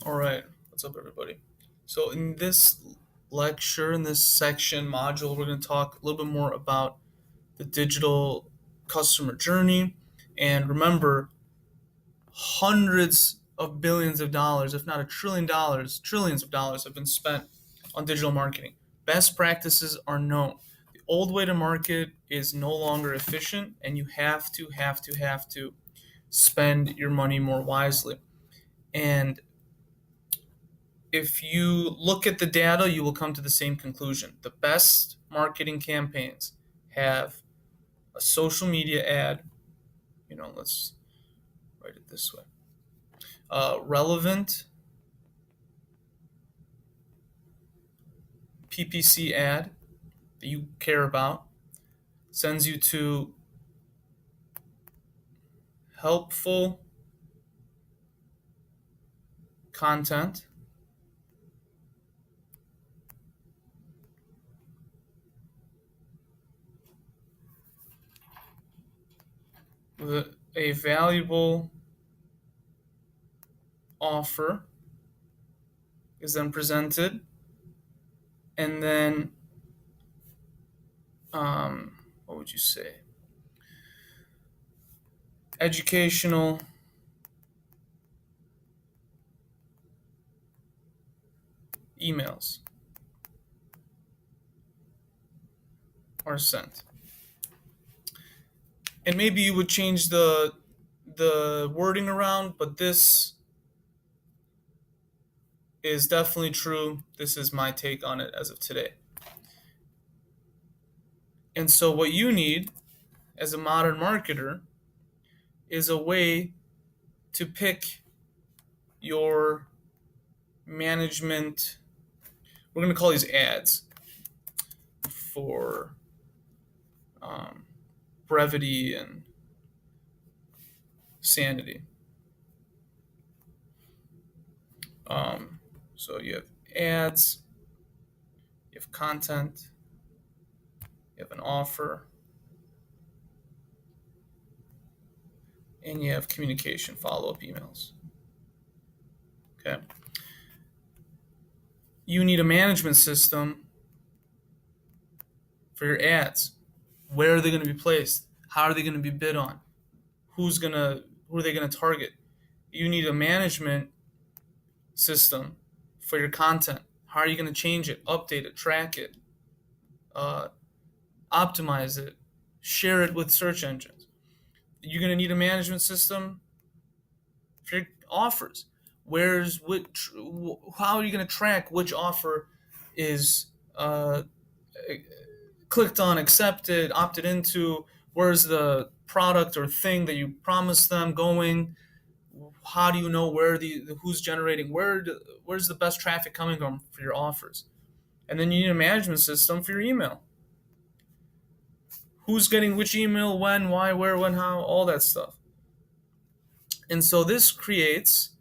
All right, what's up, everybody? So, in this lecture, in this section module, we're going to talk a little bit more about the digital customer journey. And remember, hundreds of billions of dollars, if not $1 trillion, trillions of dollars have been spent on digital marketing. Best practices are known. The old way to market is no longer efficient, and you have to spend your money more wisely. And if you look at the data, you will come to the same conclusion. The best marketing campaigns have a social media ad, let's write it this way, relevant PPC ad that you care about, sends you to helpful content with a valuable offer is then presented, and then what would you say? Educational emails are sent. And maybe you would change the wording around, but this is definitely true. This is my take on it as of today. And so what you need as a modern marketer is a way to pick your management. We're going to call these ads for um, brevity and sanity. So you have ads, you have content, you have an offer, and you have communication, follow up emails. Okay. You need a management system for your ads. Where are they going to be placed? How are they going to be bid on? Who are they going to target? You need a management system for your content. How are you going to change it, update it, track it, uh, optimize it, share it with search engines? You're going to need a management system for your offers. Where's which? How are you going to track which offer is clicked on, accepted, opted into? Where's the product or thing that you promised them going? How do you know who's generating, where's the best traffic coming from for your offers? And then you need a management system for your email. Who's getting which email, when, why, where, when, how, all that stuff. And so this creates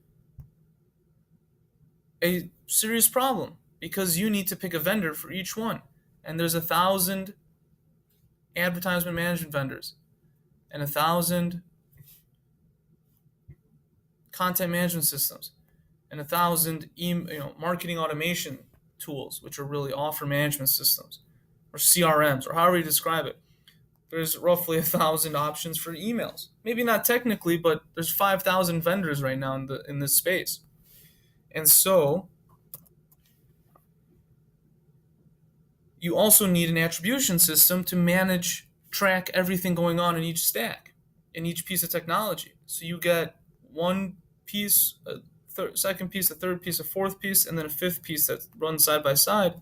a serious problem because you need to pick a vendor for each one. And there's 1,000 advertisement management vendors and 1,000 content management systems and 1,000 marketing automation tools, which are really offer management systems or CRMs or however you describe it. There's roughly 1,000 options for emails. Maybe not technically, but there's 5,000 vendors right now in this space. And so you also need an attribution system to manage, track everything going on in each stack, in each piece of technology. So you get one piece, second piece, a third piece, a fourth piece, and then a fifth piece that runs side by side.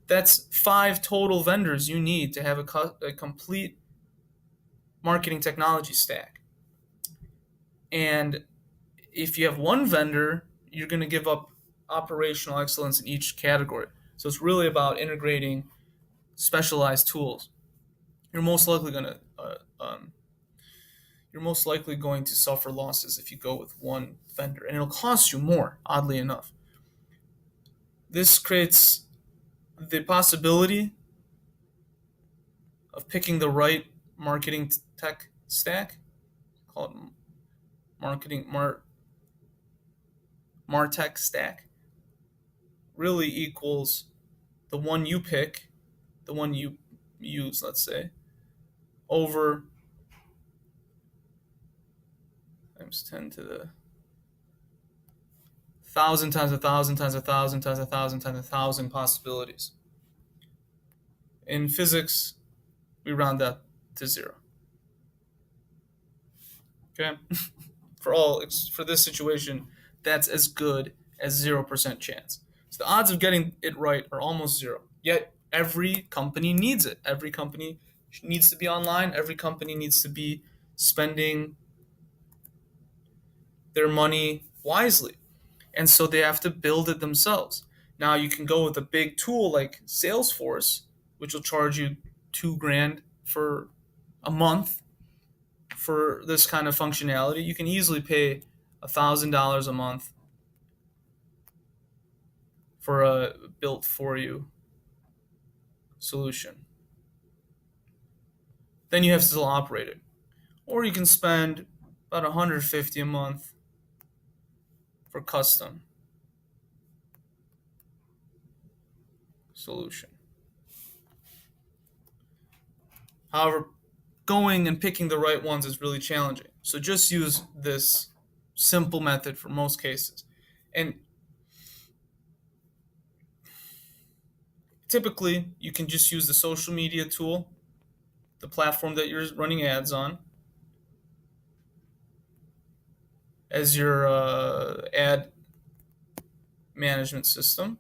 That's 5 total vendors you need to have a complete marketing technology stack. And if you have one vendor, you're going to give up operational excellence in each category. So it's really about integrating specialized tools. You're most likely going to suffer losses if you go with one vendor, and it'll cost you more. Oddly enough, this creates the possibility of picking the right marketing tech stack. Call it marketing MarTech stack really equals the one you pick, the one you use, let's say, over times 10 to the 1,000 times 1,000 times 1,000 times 1,000 times 1,000 possibilities. In physics, we round that to 0. Okay? For this situation, that's as good as 0% chance. So the odds of getting it right are almost 0. Yet every company needs it. Every company needs to be online. Every company needs to be spending their money wisely. And so they have to build it themselves. Now you can go with a big tool like Salesforce, which will charge you $2,000 for a month for this kind of functionality. You can easily pay $1,000 a month for a built for you solution. Then you have to still operate it. Or you can spend about $150 a month for custom solution. However, going and picking the right ones is really challenging. So just use this simple method for most cases. And typically, you can just use the social media tool, the platform that you're running ads on, as your ad management system.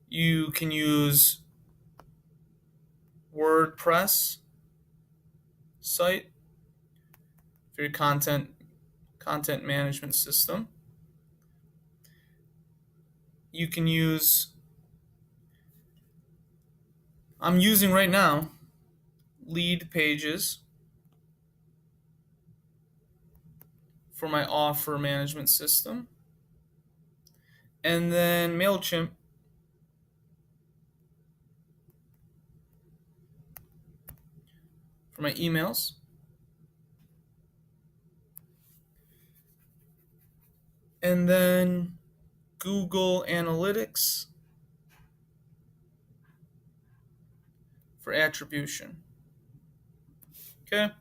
You can use WordPress site for your content management system. You can use, I'm using right now, Lead Pages for my offer management system. And then MailChimp for my emails. And then Google Analytics for attribution. Okay?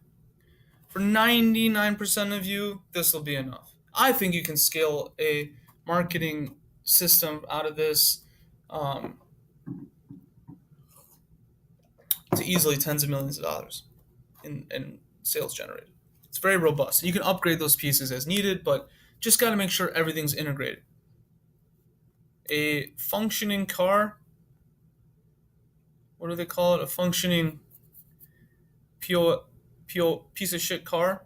For 99% of you, this will be enough. I think you can scale a marketing system out of this to easily tens of millions of dollars in sales generated. It's very robust. You can upgrade those pieces as needed, but just got to make sure everything's integrated. A functioning car, what do they call it? A functioning piece of shit car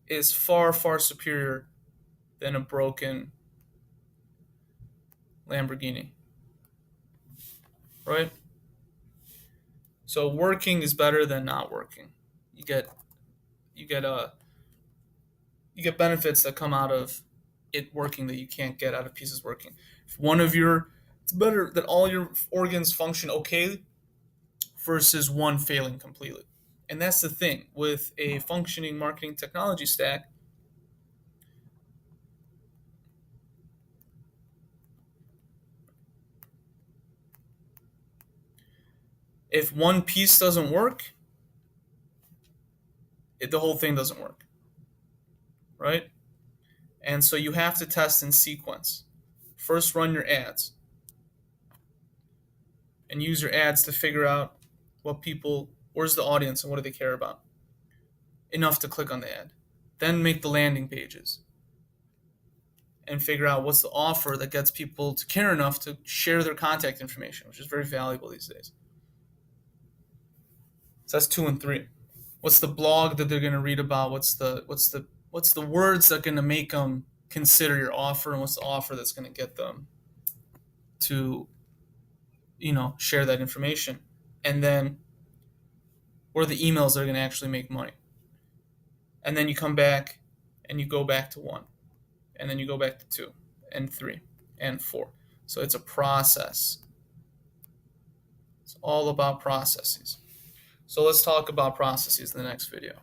is far, far superior than a broken Lamborghini. Right? So working is better than not working. You get benefits that come out of it working that you can't get out of pieces working. If it's better that all your organs function okay versus one failing completely. And that's the thing with a functioning marketing technology stack. If one piece doesn't work, the whole thing doesn't work, right? And so you have to test in sequence. First, run your ads and use your ads to figure out where's the audience and what do they care about, enough to click on the ad. Then make the landing pages and figure out what's the offer that gets people to care enough to share their contact information, which is very valuable these days. So that's 2 and 3. What's the blog that they're going to read about? What's the words that are going to make them consider your offer, and what's the offer that's going to get them to, share that information? And then what are the emails that are going to actually make money? And then you come back and you go back to 1, and then you go back to 2 and 3 and 4. So it's a process. It's all about processes. So let's talk about processes in the next video.